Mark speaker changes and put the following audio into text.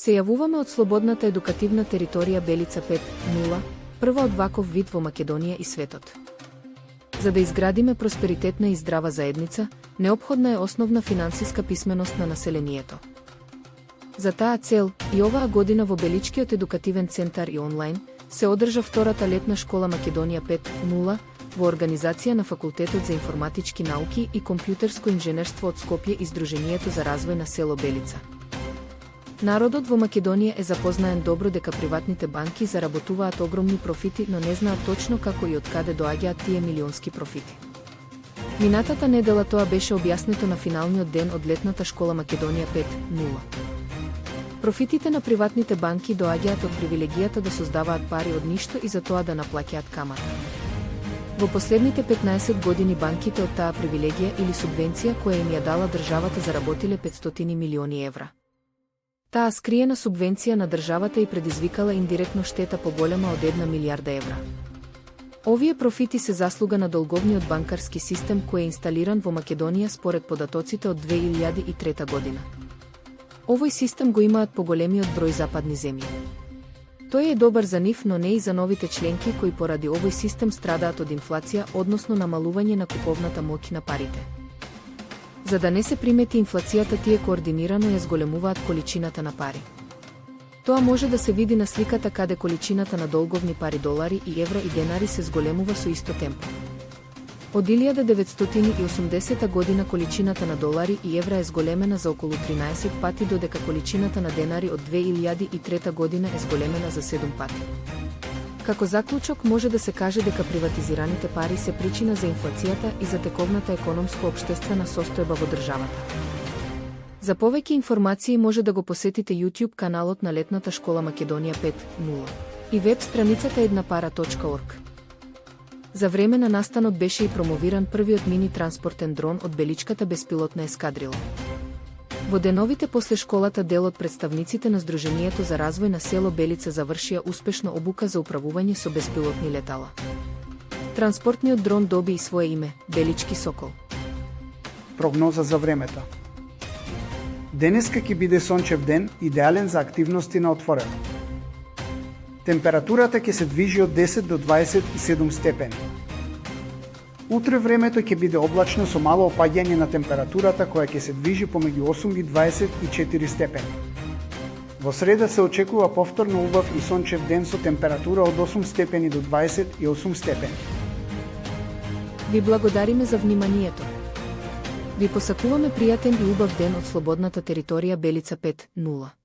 Speaker 1: Се јавуваме од слободната едукативна територија Белица 5.0, прва од ваков вид во Македонија и светот. За да изградиме просперитетна и здрава заедница, неопходна е основна финансиска писменост на населението. За таа цел, и оваа година во Беличкиот едукативен центар и онлайн, се одржа втората летна школа Македонија 5.0, во организација на Факултетот за информатички науки и компјутерско инженерство од Скопје и Сдруженијето за развој на село Белица. Народот во Македонија е запознаен добро дека приватните банки заработуваат огромни профити, но не знаат точно како и од каде доаѓаат тие милионски профити. Минатата недела тоа беше објаснето на финалниот ден од летната школа Македонија 5.0. Профитите на приватните банки доаѓаат од привилегијата да создаваат пари од ништо и за тоа да наплаќаат камата. Во последните 15 години банките од таа привилегија или субвенција која им ја дала државата заработиле 500 милиони евра. Таа скриена субвенција на државата и предизвикала индиректно штета поголема од 1 милијарда евра. Овие профити се заслуга на долговниот банкарски систем кој е инсталиран во Македонија според податоците од 2003 година. Овој систем го имаат поголемиот број западни земји. Тој е добар за нив, но не и за новите членки кои поради овој систем страдаат од инфлација, односно намалување на куповната моќ на парите. За да не се примети инфлацијата, тие координирано ја зголемуваат количината на пари. Тоа може да се види на сликата каде количината на долговни пари долари и евра и денари се зголемува со исто темпо. Од 1980 година количината на долари и евра е зголемена за околу 13 пати, додека количината на денари од 2003 година е зголемена за 7 пати. Како заклучок може да се каже дека приватизираните пари се причина за инфлацијата и за тековната економско-општествена состојба во државата. За повеќе информации може да го посетите YouTube каналот на летната школа Македонија 5.0 и веб страницата еднапара.org. За време на настанот беше и промовиран првиот мини транспортен дрон од Беличката беспилотна ескадрила. Во деновите после школата дел од представниците на Сдруженијето за развој на село Белица завршија успешно обука за управување со беспилотни летала. Транспортниот дрон доби и свое име – Белички Сокол.
Speaker 2: Прогноза за времето. Денеска ќе биде сончев ден, идеален за активности на отворено. Температурата ќе се движи од 10 до 27 степени. Утре времето ќе биде облачно со мало опаѓање на температурата која ќе се движи помеѓу 8 и 24 степени. Во среда се очекува повторно убав и сончев ден со температура од 8 степени до 28 степени.
Speaker 1: Ви благодариме за вниманието. Ви посакуваме пријатен и убав ден од слободната територија Белица 5.0.